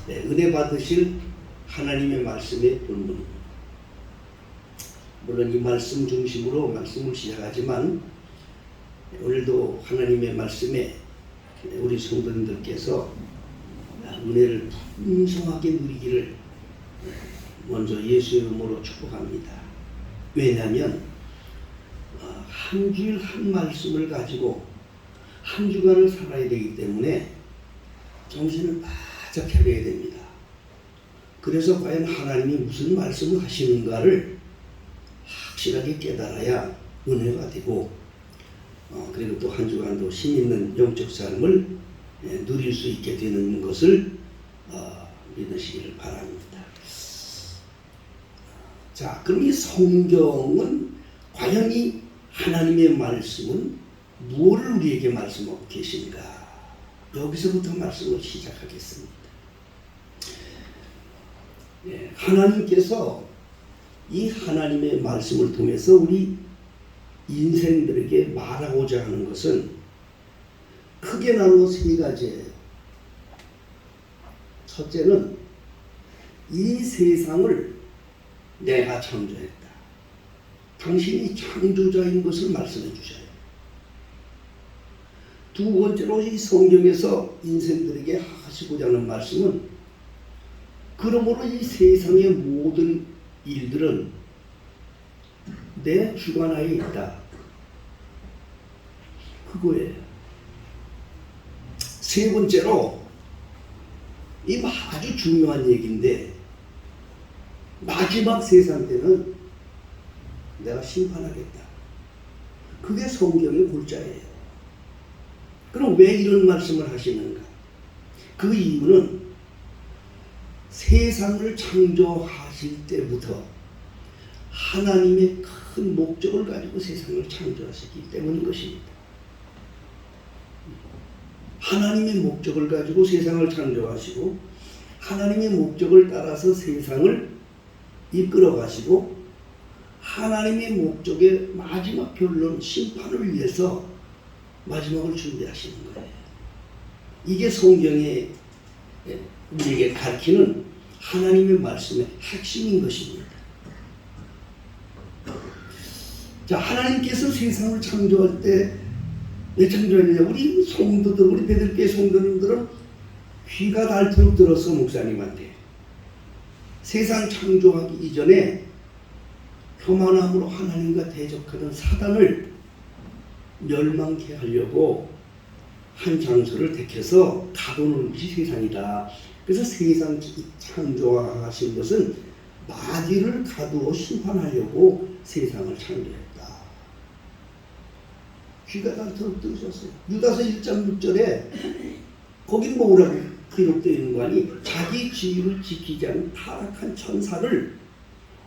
은혜 받으실 하나님의 말씀의 본문입니다. 물론 이 말씀 중심으로 말씀을 시작하지만 오늘도 하나님의 말씀에 우리 성도님들께서 은혜를 풍성하게 누리기를 먼저 예수의 이름으로 축복합니다. 왜냐하면 한 주일 한 말씀을 가지고 한 주간을 살아야 되기 때문에 정신을 바짝 차려야 됩니다. 그래서 과연 하나님이 무슨 말씀을 하시는가를 확실하게 깨달아야 은혜가 되고 그리고 또 한 주간도 힘있는 영적 삶을 누릴 수 있게 되는 것을 믿으시기를 바랍니다. 자, 그럼 이 성경은 과연 이 하나님의 말씀은 무엇을 우리에게 말씀하고 계신가? 여기서부터 말씀을 시작하겠습니다. 하나님께서 이 하나님의 말씀을 통해서 우리 인생들에게 말하고자 하는 것은 크게 나누어 세 가지예요. 첫째는 이 세상을 내가 창조했다. 당신이 창조자인 것을 말씀해 주셔요. 두 번째로 이 성경에서 인생들에게 하시고자 하는 말씀은 그러므로 이 세상의 모든 일들은 내 주관하에 있다. 그거예요. 세 번째로 이 아주 중요한 얘기인데 마지막 세상 때는 내가 심판하겠다. 그게 성경의 골자예요. 그럼 왜 이런 말씀을 하시는가? 그 이유는 세상을 창조하실 때부터 하나님의 큰 목적을 가지고 세상을 창조하셨기 때문인 것입니다. 하나님의 목적을 가지고 세상을 창조하시고 하나님의 목적을 따라서 세상을 이끌어 가시고 하나님의 목적의 마지막 결론 심판을 위해서 마지막을 준비하시는 거예요. 이게 성경에 우리에게 가르치는 하나님의 말씀의 핵심인 것입니다. 자, 하나님께서 세상을 창조할 때 왜 창조했느냐? 우리 성도들, 우리 배들교회 성도님들은 귀가 닳도록 들었어. 목사님한테 세상 창조하기 이전에 교만함으로 하나님과 대적하던 사단을 멸망케 하려고 한 장소를 택해서 가둬놓은 것이 세상이다. 그래서 세상 창조하신 것은 마귀를 가두어 심판하려고 세상을 창조했다. 귀가 닳도록 들으셨어요. 유다서 1장 6절에 거기 뭐라고 기록되어 있는 거 아니? 자기 지위를 지키지 않은 타락한 천사를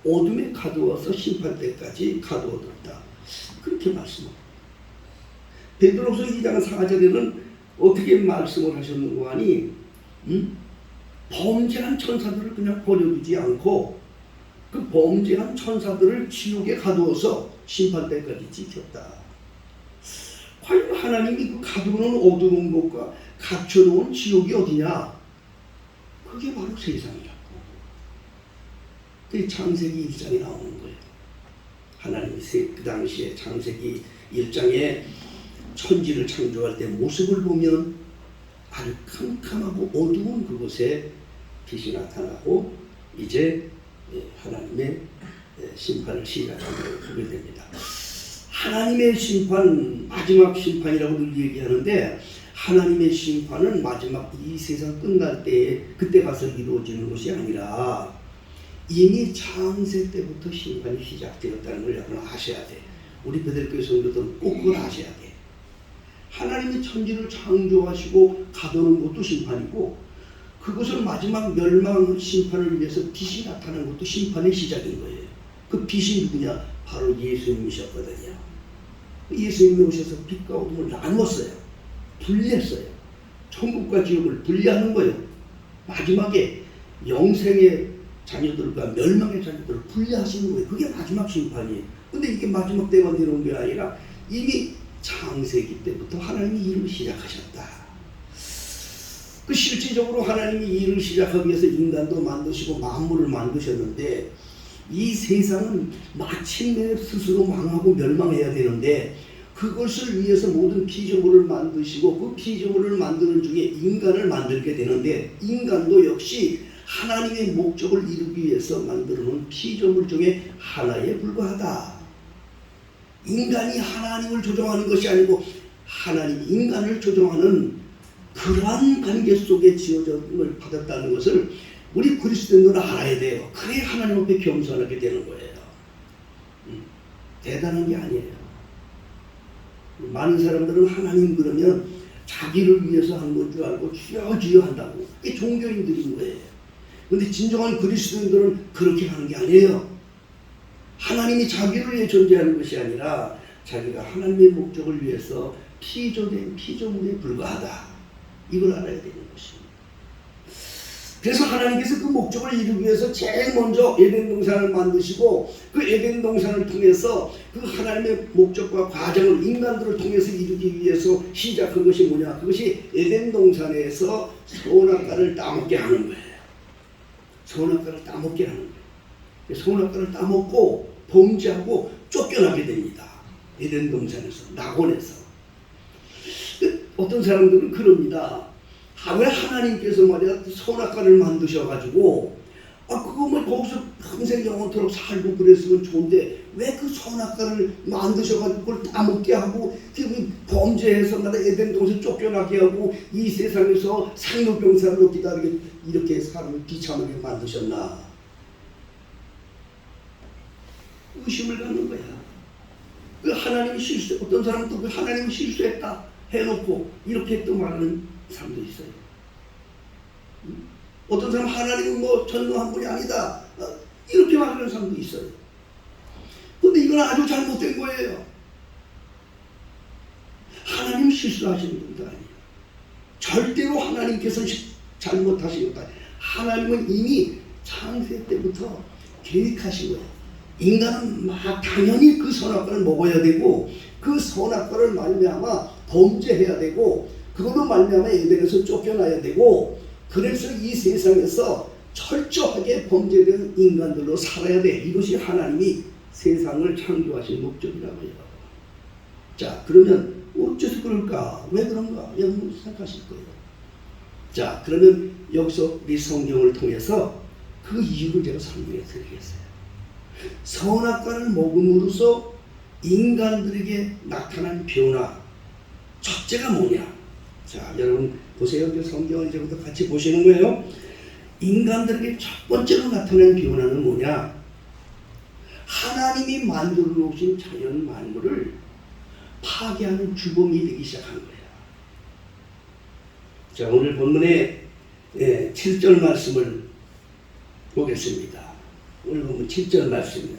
어둠에 가두어서 심판 때까지 가두어뒀다. 그렇게 말씀합니다. 베드로서 2장 4절에는 어떻게 말씀을 하셨는가 하니 범죄한 천사들을 그냥 버려두지 않고 그 범죄한 천사들을 지옥에 가두어서 심판 때까지 지켰다. 과연 하나님이 그 가두는 어두운 곳과 갇혀놓은 지옥이 어디냐? 그게 바로 세상이라고. 그게 창세기 1장에 나오는 거예요. 하나님이 그 당시에 창세기 1장에 천지를 창조할 때 모습을 보면 아주 캄캄하고 어두운 그곳에 빛이 나타나고 이제 하나님의 심판을 시작하게 됩니다. 하나님의 심판, 마지막 심판이라고 늘 얘기하는데 하나님의 심판은 마지막 이 세상 끝날 때 그때 가서 이루어지는 것이 아니라 이미 창세 때부터 심판이 시작되었다는 걸 여러분 아셔야 돼. 우리 베들교회 성도들은 꼭 그걸 아셔야 돼. 하나님이 천지를 창조하시고 가두는 것도 심판이고 그것을 마지막 멸망 심판을 위해서 빛이 나타나는 것도 심판의 시작인 거예요. 그 빛이 누구냐? 바로 예수님이셨거든요. 예수님이 오셔서 빛과 어둠을 나누었어요. 분리했어요. 천국과 지옥을 분리하는 거예요. 마지막에 영생의 자녀들과 멸망의 자녀들을 분리하시는 거예요. 그게 마지막 심판이에요. 근데 이게 마지막 때만 되는 게 아니라 이미 창세기 때부터 하나님이 일을 시작하셨다. 그 실질적으로 하나님이 일을 시작하기 위해서 인간도 만드시고 만물을 만드셨는데 이 세상은 마침내 스스로 망하고 멸망해야 되는데 그것을 위해서 모든 피조물을 만드시고 그 피조물을 만드는 중에 인간을 만들게 되는데 인간도 역시 하나님의 목적을 이루기 위해서 만들어놓은 피조물 중에 하나에 불과하다. 인간이 하나님을 조종하는 것이 아니고 하나님이 인간을 조종하는 그러한 관계 속에 지어짐을 받았다는 것을 우리 그리스도인들은 알아야 돼요. 그래야 하나님 앞에 겸손하게 되는 거예요. 대단한 게 아니에요. 많은 사람들은 하나님 그러면 자기를 위해서 하는 것 줄 알고 주여 한다고. 이게 종교인들인 거예요. 그런데 진정한 그리스도인들은 그렇게 하는 게 아니에요. 하나님이 자기를 위해 존재하는 것이 아니라 자기가 하나님의 목적을 위해서 피조된 피조물에 불과하다. 이걸 알아야 되는 것입니다. 그래서 하나님께서 그 목적을 이루기 위해서 제일 먼저 에덴 동산을 만드시고 그 에덴 동산을 통해서 그 하나님의 목적과 과정을 인간들을 통해서 이루기 위해서 시작한 것이 뭐냐? 그것이 에덴 동산에서 선악과를 따먹게 하는 거예요. 선악과를 따먹게 하는 거예요. 선악과를 따먹고 범죄하고 쫓겨나게 됩니다. 에덴 동산에서, 낙원에서. 어떤 사람들은 그럽니다. 왜 하나님께서 말이야 선악과를 만드셔가지고 그거 뭐 거기서 평생 영원토록 살고 그랬으면 좋은데 왜 그 선악과를 만드셔가지고 그걸 따먹게 하고 그 범죄해서 말이야 에덴 동산 쫓겨나게 하고 이 세상에서 상록병사를 얻기다 이렇게 사람을 비참하게 만드셨나? 의심을 갖는 거야. 그 하나님이 어떤 사람은 또 그 하나님이 실수했다 해놓고 이렇게 또 말하는 사람도 있어요. 어떤 사람 하나님은 뭐 전능한 분이 아니다 이렇게 말하는 사람도 있어요. 그런데 이건 아주 잘못된 거예요. 하나님 실수하시는 분도 아니에요. 절대로 하나님께서는 잘못하신 것도 아니에요. 하나님은 이미 창세 때부터 계획하신 거예요. 인간은 막 당연히 그 선악과를 먹어야 되고 그 선악과를 말미암아 범죄해야 되고 그걸로 말미암아 에덴에서 쫓겨나야 되고 그래서 이 세상에서 철저하게 범죄된 인간들로 살아야 돼. 이것이 하나님이 세상을 창조하신 목적이라고 해요. 자, 그러면 어째서 그럴까? 왜 그런가? 여러분 생각하실 거예요. 자, 그러면 여기서 우리 성경을 통해서 그 이유를 제가 설명해 드리겠어요. 선악과를 먹음으로써 인간들에게 나타난 변화 첫째가 뭐냐? 자, 여러분 보세요. 성경을 이제부터 같이 보시는 거예요. 인간들에게 첫 번째로 나타난 변화는 뭐냐? 하나님이 만들어 놓으신 자연 만물을 파괴하는 주범이 되기 시작한 거예요. 자, 오늘 본문의 7절 말씀을 보겠습니다. 오늘 본문 7절 말씀이요.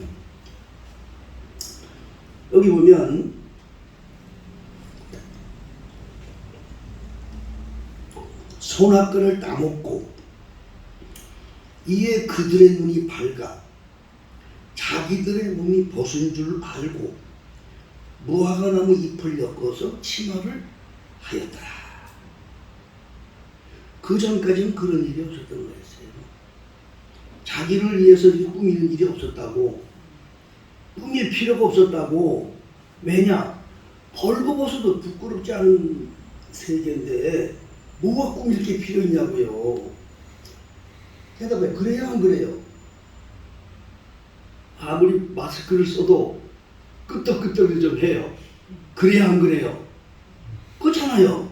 여기 보면 선악과를 따먹고 이에 그들의 눈이 밝아 자기들의 몸이 벗은 줄 알고 무화과나무 잎을 엮어서 치마를 하였더라. 그 전까지는 그런 일이 없었던 거였어요. 자기를 위해서 꾸미는 일이 없었다고, 꾸밀 필요가 없었다고. 왜냐? 벌거벗어도 부끄럽지 않은 세계인데 뭐가 꾸밀 게 필요 있냐고요. 대답해. 그래요 안 그래요? 아무리 마스크를 써도 끄떡끄떡을 좀 해요. 그래요 안 그래요? 그렇잖아요.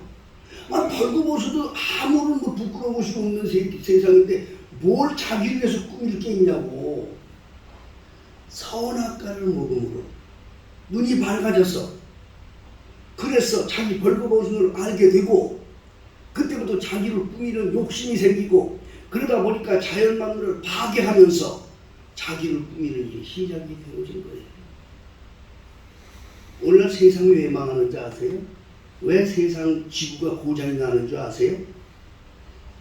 벌거벗어도 아무런 뭐 부끄러운 것이 없는 세상인데 뭘 자기를 위해서 꾸밀 게 있냐고. 선악과를 먹음으로 눈이 밝아져서 그래서 자기 벌거벗은 걸 알게 되고 그때부터 자기를 꾸미는 욕심이 생기고 그러다 보니까 자연만물을 파괴하면서 자기를 꾸미는 일이 시작이 되어진 거예요. 오늘날 세상이 왜 망하는지 아세요? 왜 세상 지구가 고장이 나는 줄 아세요?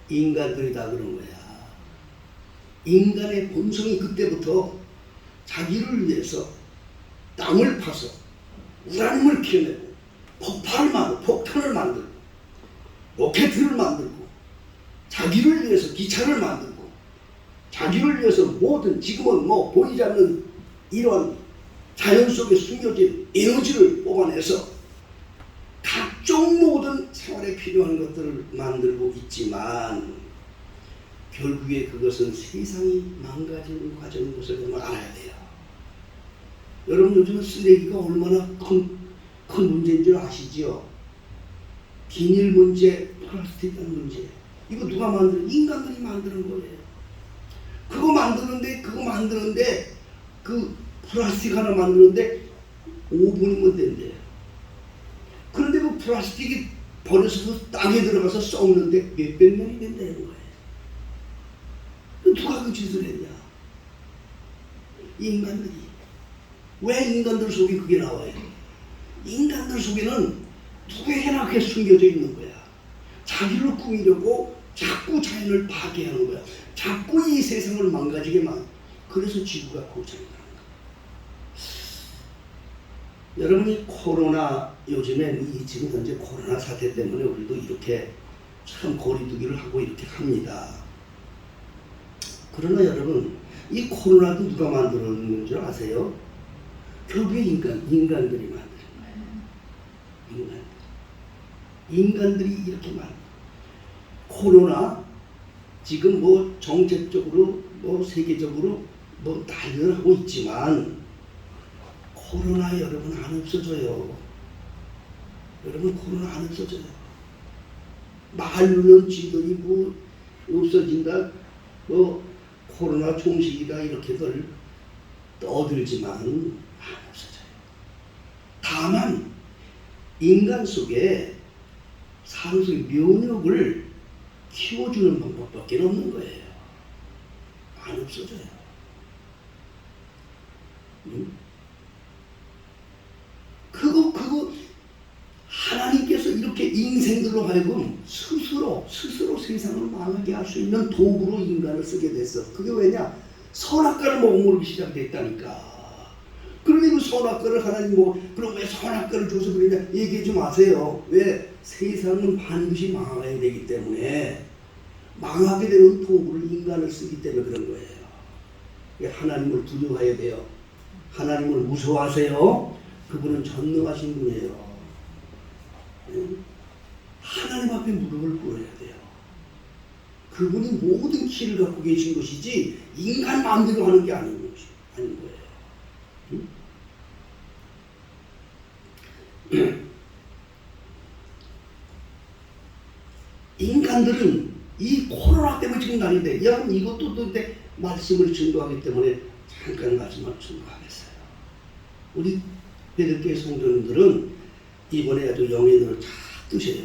인간들이 다 그런 거야. 인간의 본성이 그때부터 자기를 위해서 땅을 파서 우라늄을 키워내고 폭탄을 만들고 로켓을 만들고 자기를 위해서 기차를 만들고 자기를 위해서 모든 지금은 뭐 보이지 않는 이런 자연 속에 숨겨진 에너지를 뽑아내서 각종 모든 생활에 필요한 것들을 만들고 있지만 결국에 그것은 세상이 망가지는 과정인 것을 여러분 알아야 돼요. 여러분 요즘은 쓰레기가 얼마나 큰 문제인 줄 아시지요? 비닐 문제, 플라스틱 문제. 이거 누가 만드는? 인간들이 만드는 거예요. 그거 만드는데 그 플라스틱 하나 만드는데 5분이면 된대요. 그런데 그 플라스틱이 버려져서 땅에 들어가서 썩는데 몇백 년이 된다는 거예요. 누가 그 짓을 했냐? 인간들이. 왜 인간들 속에 그게 나와요? 인간들 속에는 누구에게나 그게 숨겨져 있는 거야. 자기를 꾸미려고 자꾸 자연을 파괴하는 거야. 자꾸 이 세상을 망가지게 그래서 지구가 고장이 나는 거야. 여러분이 코로나 요즘엔 지금 현재 코로나 사태 때문에 우리도 이렇게 참 거리두기를 하고 이렇게 합니다. 그러나 여러분 이 코로나도 누가 만들었는 줄 아세요? 결국에 인간들이 만드는 거예요. 인간들이 이렇게 코로나 지금 뭐 정책적으로 뭐 세계적으로 뭐 난리를 하고 있지만 코로나 여러분 안 없어져요. 여러분 코로나 안 없어져요. 말로는 지들이 뭐 없어진다 뭐 코로나 종식이다 이렇게들 떠들지만 안 없어져요. 다만 인간 속에 사람 속의 면역을 키워주는 방법밖에 없는 거예요. 안 없어져요. 그거 하나님께서 이렇게 인생들로 하여금 스스로 세상을 망하게 할 수 있는 도구로 인간을 쓰게 됐어. 그게 왜냐? 선악과를 먹어먹기 시작됐다니까. 그런데 그 선악과를 하나님 그럼 왜 선악과를 줘서 그러냐? 얘기해 좀 마세요. 왜? 세상은 반드시 망해야 되기 때문에 망하게 되는 도구를 인간을 쓰기 때문에 그런 거예요. 하나님을 두려워해야 돼요. 하나님을 무서워하세요. 그분은 전능하신 분이에요. 하나님 앞에 무릎을 꿇어야 돼요. 그분이 모든 키를 갖고 계신 것이지 인간 마음대로 하는 게 아닌 거예요. 인간들은 이 코로나 때문에 지금 난리인데 여러분 이것도 또 말씀을 증거하기 때문에 잠깐 말씀을 증거하겠어요. 우리 베들교회 성도님들은 이번에 아주 영예들을 잘 뜨셔요.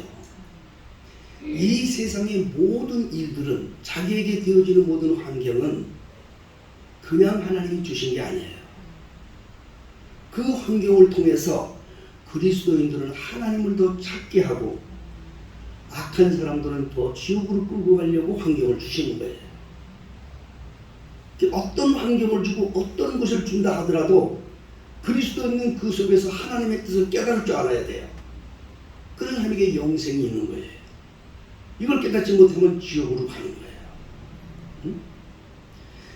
이 세상의 모든 일들은 자기에게 되어지는 모든 환경은 그냥 하나님이 주신 게 아니에요. 그 환경을 통해서 그리스도인들은 하나님을 더 찾게 하고 악한 사람들은 더 지옥으로 끌고 가려고 환경을 주시는 거예요. 어떤 환경을 주고 어떤 것을 준다 하더라도 그리스도인은 그 속에서 하나님의 뜻을 깨달을 줄 알아야 돼요. 그런 하나님의 영생이 있는 거예요. 이걸 깨닫지 못하면 지옥으로 가는 거예요.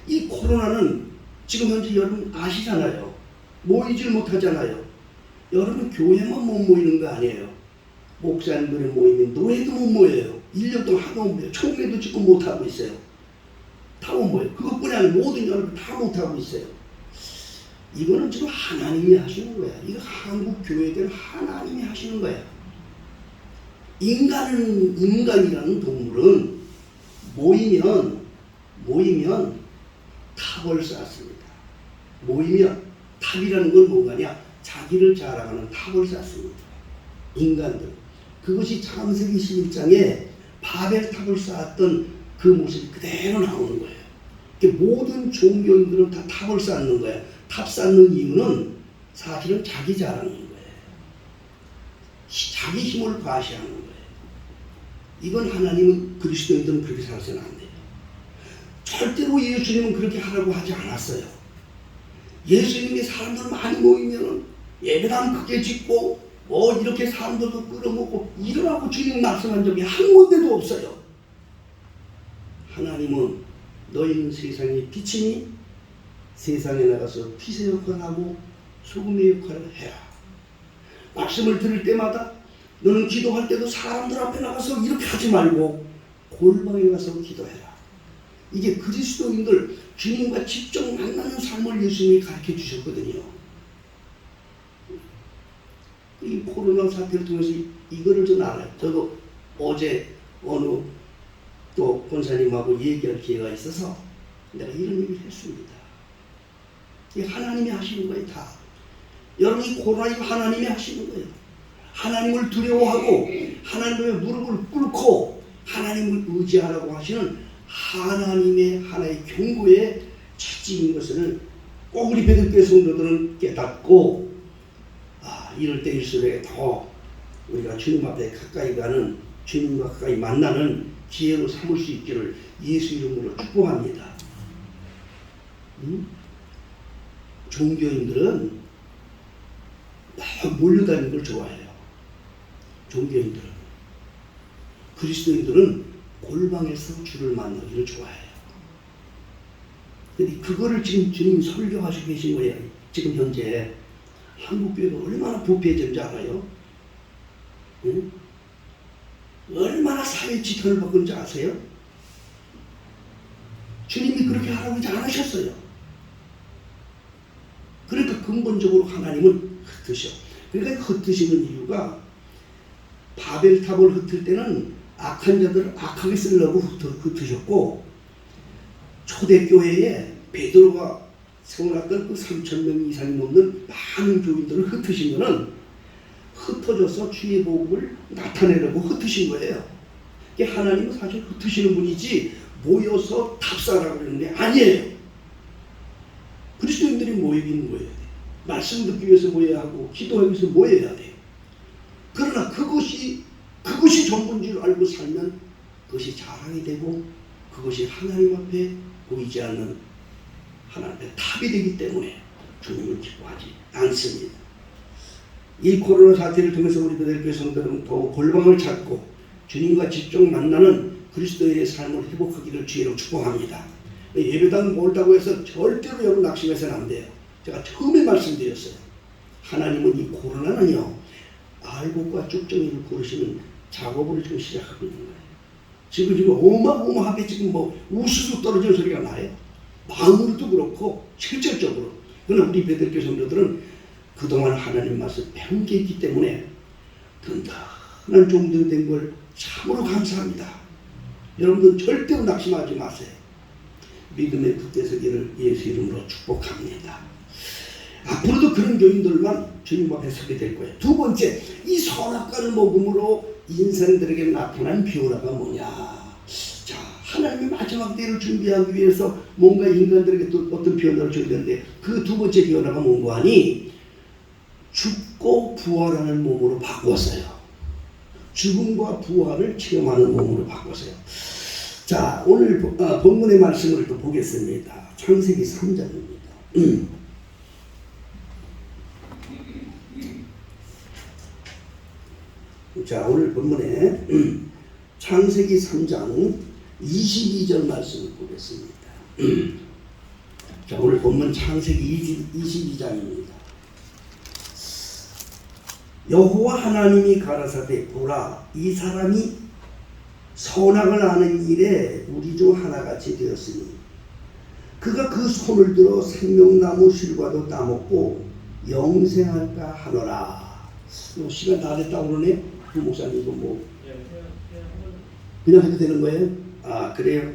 이 코로나는 지금 현재 여러분 아시잖아요. 모이질 못하잖아요. 여러분 교회만 못 모이는 거 아니에요. 목사님들의 모임인 노예도 못 모여요. 1년 동안 하도 못 모여요. 총회도 지금 못하고 있어요. 다 못 모여요. 그것뿐이 아니라 모든 여러분 다 못하고 있어요. 이거는 지금 하나님이 하시는 거야. 이거 한국 교회들은 하나님이 하시는 거야. 인간이라는 동물은 모이면 탑을 쌓습니다. 모이면 탑이라는 건 뭐냐냐? 자기를 자랑하는 탑을 쌓습니다. 인간들. 그것이 창세기 11장에 바벨탑을 쌓았던 그 모습이 그대로 나오는 거예요. 모든 종교인들은 다 탑을 쌓는 거예요. 탑 쌓는 이유는 사실은 자기 자랑인 거예요. 자기 힘을 과시하는 거예요. 이건 하나님은 그리스도인들은 그렇게 살아서는 안 돼요. 절대로 예수님은 그렇게 하라고 하지 않았어요. 예수님이 사람들 많이 모이면 예배당 크게 짓고 이렇게 사람들도 끌어모고 이러라고 주님 말씀한 적이 한 군데도 없어요. 하나님은 너희는 세상의 빛이니 세상에 나가서 빛의 역할을 하고 소금의 역할을 해라. 말씀을 들을 때마다 너는 기도할 때도 사람들 앞에 나가서 이렇게 하지 말고 골방에 가서 기도해라. 이게 그리스도인들 주님과 직접 만나는 삶을 예수님이 가르쳐 주셨거든요. 이 코로나 사태를 통해서 이거를 좀 알아요. 저도 어제 어느 또 권사님하고 얘기할 기회가 있어서 내가 이런 얘기를 했습니다. 이게 하나님이 하시는 거예요, 다. 여러분, 이 코로나 이거 하나님이 하시는 거예요. 하나님을 두려워하고 하나님의 무릎을 꿇고 하나님을 의지하라고 하시는 하나님의 하나의 경고에 채찍인 것을 꼭 우리 베들교회 성도들은 깨닫고 이럴 때일수록 더 우리가 주님 앞에 가까이 가는, 주님과 가까이 만나는 기회로 삼을 수 있기를 예수 이름으로 축복합니다. 종교인들은 막 몰려다니는 걸 좋아해요. 종교인들은. 그리스도인들은 골방에서 주를 만나기를 좋아해요. 근데 그거를 지금 주님이 설교하시고 계신 거예요. 지금 현재 한국교회가 얼마나 부패해졌는지 알아요? 응? 얼마나 사회 지탄을 받는지 아세요? 주님이 그렇게 하라고 하지 않으셨어요. 그러니까 근본적으로 하나님은 흩으셔. 그러니까 흩으시는 이유가 바벨탑을 흩을 때는 악한 자들을 악하게 쓰려고 흩으셨고, 초대교회에 베드로가 세워놨던 그 3,000명 이상이 넘는 많은 교인들을 흩으신 거는 흩어져서 주의 복음을 나타내려고 흩으신 거예요. 하나님은 사실 흩으시는 분이지 모여서 답사라고 그러는 게 아니에요. 그리스도인들이 모이기는 모여야 돼. 말씀 듣기 위해서 모여야 하고 기도하기 위해서 모여야 돼. 그러나 그것이 전부인 줄 알고 살면 그것이 자랑이 되고 그것이 하나님 앞에 보이지 않는 하나님의 탑이 되기 때문에 주님을 기뻐하지 않습니다. 이 코로나 사태를 통해서 우리 베들교회 성도들은 더 골방을 찾고 주님과 직접 만나는 그리스도의 삶을 회복하기를 주의로 축복합니다. 예배당 멀다고 해서 절대로 여러분 낙심해서는 안 돼요. 제가 처음에 말씀드렸어요. 하나님은 이 코로나는요, 알곡과 쭉정이를 고르시는 작업을 지금 시작하고 있는 거예요. 지금 어마어마하게 지금 우수수 떨어지는 소리가 나요. 마음으로도 그렇고 실질적으로. 그러나 우리 베들교회 성도들은 그동안 하나님 말씀 배운 게 있기 때문에 든든한 종들이 된 걸 참으로 감사합니다. 여러분들 절대로 낙심하지 마세요. 믿음의 굳게서기를 예수 이름으로 축복합니다. 앞으로도 그런 교인들만 주님 앞에 서게 될 거예요. 두 번째, 이 선악과를 먹음으로 인생들에게 나타난 변화가 뭐냐. 자, 하나님의 마지막 때를 준비하기 위해서 뭔가 인간들에게 또 어떤 변화를 줘야 되는데 그 두 번째 변화가 뭔고 하니 죽고 부활하는 몸으로 바꿨어요. 죽음과 부활을 체험하는 몸으로 바꿨어요. 자, 오늘 본문의 말씀을 또 보겠습니다. 창세기 3장입니다. 자, 오늘 본문에 창세기 3장 22절 말씀을 보겠습니다. 자, 오늘 본문 창세기 22장입니다. 여호와 하나님이 가라사대 보라, 이 사람이 선악을 아는 일에 우리 중 하나같이 되었으니 그가 그 손을 들어 생명나무 실과도 따먹고 영생할까 하노라. 시간 다 됐다고 그러네. 그 목사님 이거 그냥 해도 되는 거예요? 아, 그래요?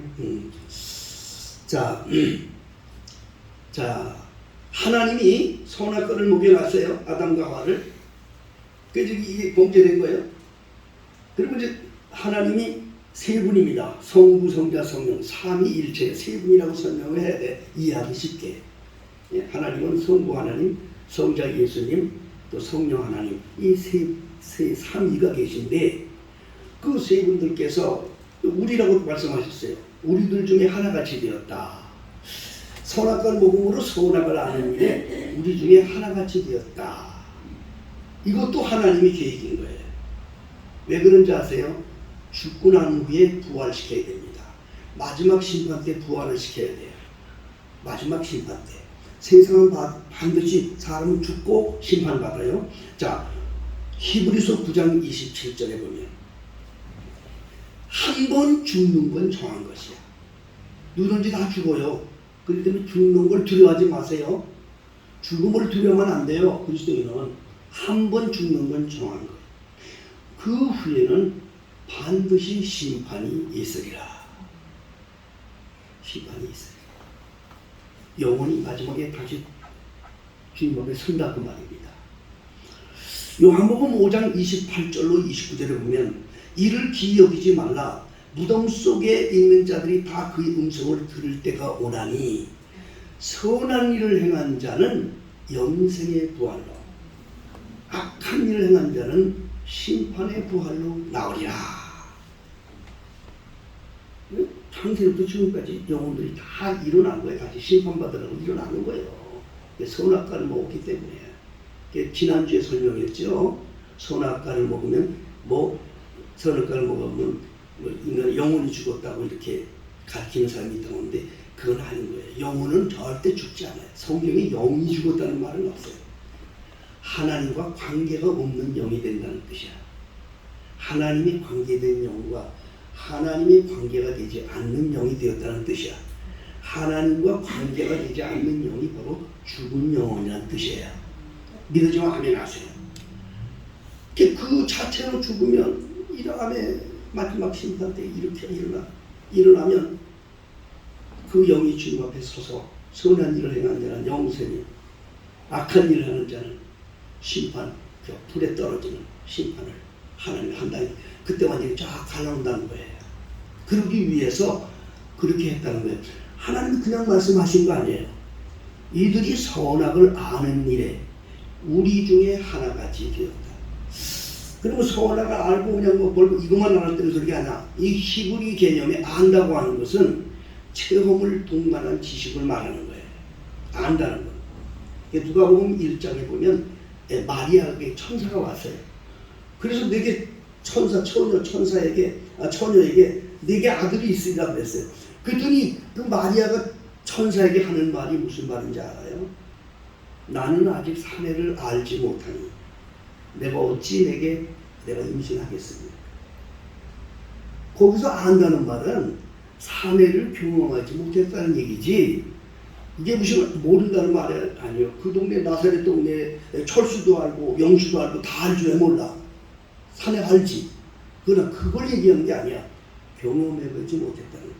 자, 하나님이 선악과를 먹여놨어요. 아담과 하와를. 그래서 이게 범죄된 거예요. 그리고 이제 하나님이 세 분입니다. 성부, 성자, 성령, 삼위일체 세 분이라고 설명을 해야 돼. 이해하기 쉽게. 하나님은 성부 하나님, 성자 예수님, 또 성령 하나님, 이 세 삼위가 계신데 그 세 분들께서 우리라고 말씀하셨어요. 우리들 중에 하나같이 되었다. 선악과를 먹음으로 선악을 아는 일에 우리 중에 하나같이 되었다. 이것도 하나님의 계획인 거예요. 왜 그런지 아세요? 죽고 난 후에 부활시켜야 됩니다. 마지막 심판 때 부활을 시켜야 돼요. 마지막 심판 때. 세상은 반드시 사람은 죽고 심판받아요. 자, 히브리서 9장 27절에 보면 한 번 죽는 건 정한 것이야. 누구든지 다 죽어요. 그렇기 때문에 죽는 걸 두려워하지 마세요. 죽음을 두려워하면 안 돼요. 그리스도인은 한 번 죽는 건 정한 거예요. 그 후에는 반드시 심판이 있으리라. 심판이 있으리라. 영원히 마지막에 다시 주님 앞에 선다 그 말입니다. 요한복음 5장 28절로 29절에 보면 이를 기여기지 말라. 무덤 속에 있는 자들이 다 그의 음성을 들을 때가 오나니 선한 일을 행한 자는 영생의 부활로, 악한 일을 행한 자는 심판의 부활로 나오리라. 창세부터 지금까지 영혼들이 다 일어난 거예요. 다시 심판받으라고 일어나는 거예요. 선악과를 먹었기 때문에. 지난주에 설명했죠. 선악과를 먹으면 선악과를 먹으면 인간이 영혼이 죽었다고 이렇게 가르치는 사람이 있다고 하는데 그건 아닌 거예요. 영혼은 절대 죽지 않아요. 성경에 영이 죽었다는 말은 없어요. 하나님과 관계가 없는 영이 된다는 뜻이야. 하나님이 관계된 영과 하나님의 관계가 되지 않는 영이 되었다는 뜻이야. 하나님과 관계가 되지 않는 영이 바로 죽은 영혼이라는 뜻이에요. 믿어지면 아멘 하세요. 그 자체로 죽으면 이 다음에 마지막 심판 때 이렇게 일어나면 그 영이 주님 앞에 서서 선한 일을 행한 자는 영생이, 악한 일을 하는 자는 심판, 그 불에 떨어지는 심판을 하나님이 한다니 그때 완전히 쫙 갈라온다는 거예요. 그러기 위해서 그렇게 했다는 거예요. 하나님이 그냥 말씀하신 거 아니에요. 이들이 선악을 아는 일에 우리 중에 하나같이 되었다. 그리고 선악을 알고 그냥 이것만 알았다는 소리가 아니라 이 히브리 개념에 안다고 하는 것은 체험을 동반한 지식을 말하는 거예요. 안다는 거. 누가복음 1장에 보면 마리아에게 천사가 왔어요. 그래서 내게 처녀에게 내게 아들이 있으리라 그랬어요. 그랬더니 그 마리아가 천사에게 하는 말이 무슨 말인지 알아요? 나는 아직 사내를 알지 못하니 내가 어찌 내가 임신하겠습니까? 거기서 안다는 말은 사내를 경험하지 못했다는 얘기지, 이게 무슨 모른다는 말이 아니에요. 그 동네 나사렛 동네 철수도 알고 영수도 알고 다 알지 왜 몰라? 사내 알지. 그러나 그걸 얘기하는 게 아니야. 경험해보지 못했다는 거예요.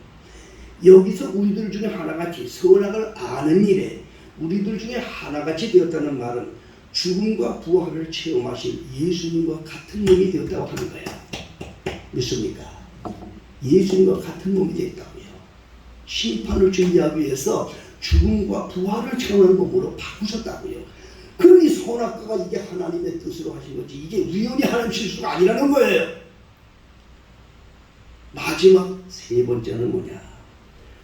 여기서 우리들 중에 하나같이 선악을 아는 일에 우리들 중에 하나같이 되었다는 말은 죽음과 부활을 체험하신 예수님과 같은 몸이 되었다고 하는 거야. 믿습니까? 예수님과 같은 몸이 되었다고요. 심판을 준비하기 위해서 죽음과 부활을 체험하는 몸으로 바꾸셨다고요. 그러니 선악과가 이게 하나님의 뜻으로 하신 거지 이게 우연히 하나님 실수가 아니라는 거예요. 마지막 세 번째는 뭐냐?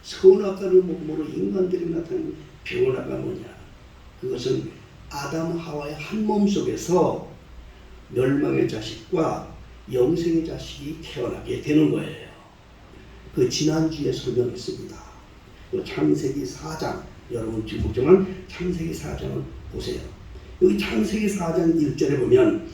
선악과를 몸으로 인간들이 나타낸 변화가 뭐냐? 그것은 아담 하와의 한 몸 속에서 멸망의 자식과 영생의 자식이 태어나게 되는 거예요. 그 지난주에 설명했습니다. 그 창세기 4장, 여러분 지금 걱정한 창세기 4장을 보세요. 여기 창세기 4장 1절에 보면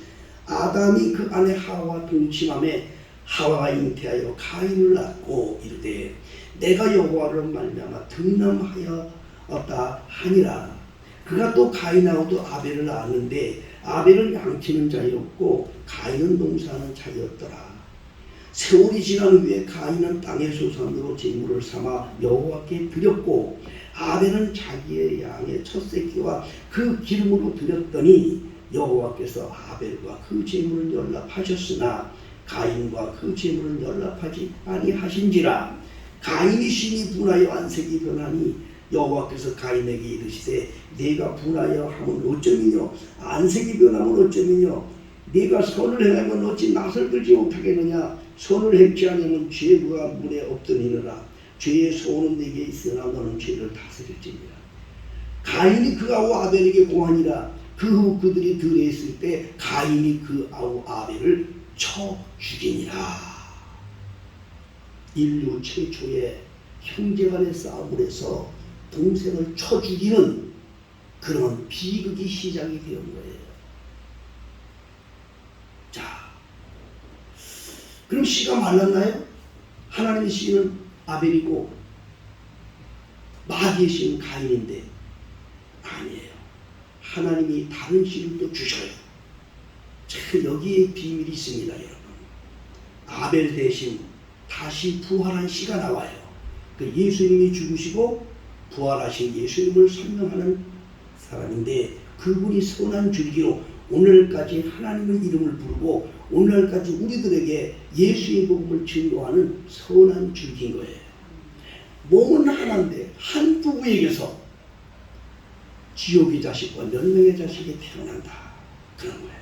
아담이 그 아내 하와와 동침함에 하와가 잉태하여 가인을 낳고 이르되 내가 여호와로 말미암아 등남하였다 하니라. 그가 또 가인하고도 아벨을 낳았는데 아벨은 양치는 자였고 가인은 농사하는 자였더라. 세월이 지난 후에 가인은 땅의 소산으로 제물을 삼아 여호와께 드렸고 아벨은 자기의 양의 첫 새끼와 그 기름으로 드렸더니 여호와께서 아벨과 그 제물을 연락하셨으나 가인과 그 제물을 연락하지 아니하신지라. 가인이 심히 분하여 안색이 변하니 여호와께서 가인에게 이르시되 네가 분하여 하면 어쩌미뇨 안색이 변하면 어쩌미뇨 네가 선을 행하면 어찌 낯을 들지 못하겠느냐. 선을 행치 않으면 죄가 문에 없더니라. 죄의 소원은 네게 있으나 너는 죄를 다스릴지니라. 가인이 그 아우 아벨에게 공하니라. 그 후 그들이 들에 있을 때 가인이 그 아우 아벨을 쳐 죽이니라. 인류 최초의 형제간의 싸움을 해서 동생을 쳐 죽이는 그런 비극이 시작이 되는 거예요. 자, 그럼 씨가 말랐나요? 하나님의 씨는 아벨이고 마귀의 씨는 가인인데 아니에요. 하나님이 다른 씨를 또 주셔요. 자, 여기에 비밀이 있습니다, 여러분. 아벨 대신 다시 부활한 씨가 나와요. 그 예수님이 죽으시고 부활하신 예수님을 설명하는 사람인데, 그분이 선한 줄기로 오늘까지 하나님의 이름을 부르고 오늘까지 우리들에게 예수의 복음을 증거하는 선한 줄기인 거예요. 몸은 하나인데 한 부부에게서 지옥의 자식과 멸망의 자식이 태어난다, 그런 거예요.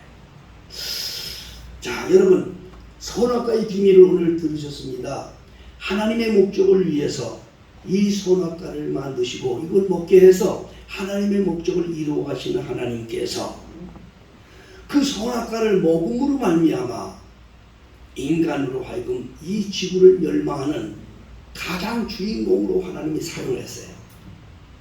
자, 여러분, 선악과의 비밀을 오늘 들으셨습니다. 하나님의 목적을 위해서 이 선악과를 만드시고 이걸 먹게 해서 하나님의 목적을 이루어 가시는 하나님께서 그 선악과를 먹음으로 말미암아 인간으로 하여금 이 지구를 멸망하는 가장 주인공으로 하나님이 사용했어요.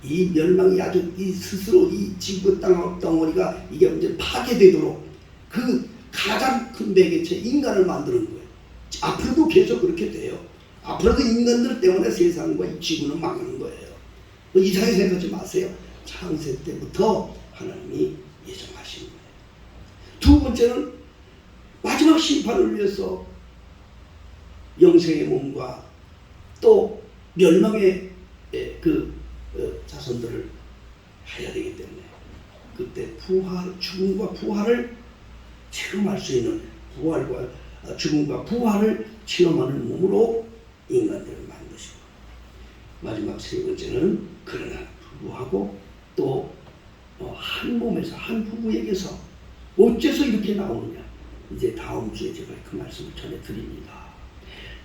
이 멸망이 아주 이 스스로 이 지구 땅덩어리가 이게 이제 파괴되도록 그 가장 큰 매개체 인간을 만드는 거예요. 앞으로도 계속 그렇게 돼요. 앞으로도 인간들 때문에 세상과 이 지구는 망하는 거예요. 이상하게 생각하지 마세요. 창세 때부터 하나님이 예정하신 거예요. 두 번째는 마지막 심판을 위해서 영생의 몸과 또 멸망의 자손들을 해야 되기 때문에 그때 죽음과 부활을 체험할 수 있는 죽음과 부활을 체험하는 몸으로 인간들을 만드시고, 마지막 세 번째는 그러나 불구하고 또 한 몸에서 한 부부에게서 어째서 이렇게 나오느냐, 이제 다음 주에 제가 그 말씀을 전해드립니다.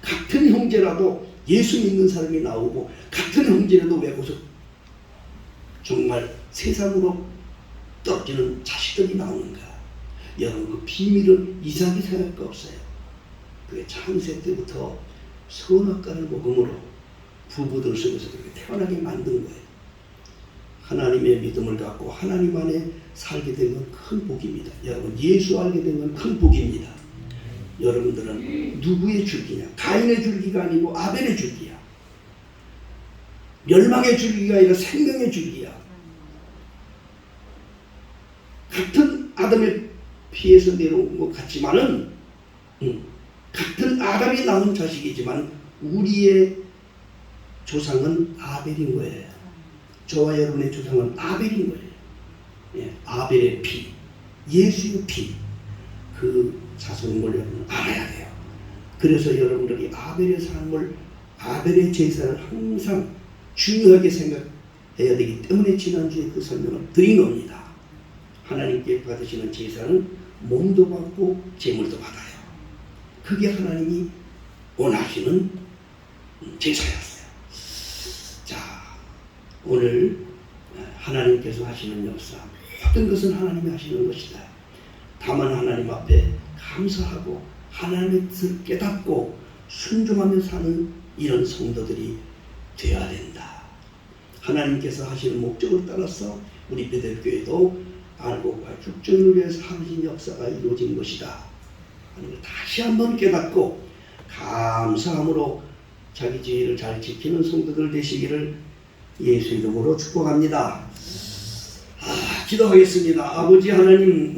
같은 형제라도 예수 믿는 사람이 나오고 같은 형제라도 왜 거기서 정말 세상으로 떨어지는 자식들이 나오는가? 여러분, 그 비밀은 이상하게 생각할 거 없어요. 그게 창세 때부터 선악과를 먹음으로 부부들 속에서 그렇게 태어나게 만든 거예요. 하나님의 믿음을 갖고 하나님 안에 살게 된 건 큰 복입니다. 여러분, 예수 알게 된 건 큰 복입니다. 여러분들은 누구의 줄기냐? 가인의 줄기가 아니고 아벨의 줄기야. 멸망의 줄기가 아니라 생명의 줄기야. 같은 아담의 피에서 내려온 것 같지만은 같은 아담이 낳은 자식이지만 우리의 조상은 아벨인 거예요. 저와 여러분의 조상은 아벨인 거예요. 예, 아벨의 피, 예수의 피, 그 자손임을 여러분은 알아야 돼요. 그래서 여러분들이 아벨의 삶을, 아벨의 제사를 항상 중요하게 생각해야 되기 때문에 지난주에 그 설명을 드린 겁니다. 하나님께 받으시는 제사는 몸도 받고 제물도 받아요. 그게 하나님이 원하시는 제사였어요. 자, 오늘 하나님께서 하시는 역사, 모든 것은 하나님이 하시는 것이다. 다만 하나님 앞에 감사하고 하나님의 뜻을 깨닫고 순종하며 사는 이런 성도들이 되어야 된다. 하나님께서 하시는 목적을 따라서 우리 베델교회도 알곡과 죽전을 위해서 하신 역사가 이루어진 것이다 하는 걸 다시 한번 깨닫고 감사함으로 자기 죄를 잘 지키는 성도들 되시기를 예수 이름으로 축복합니다. 기도하겠습니다. 아버지 하나님,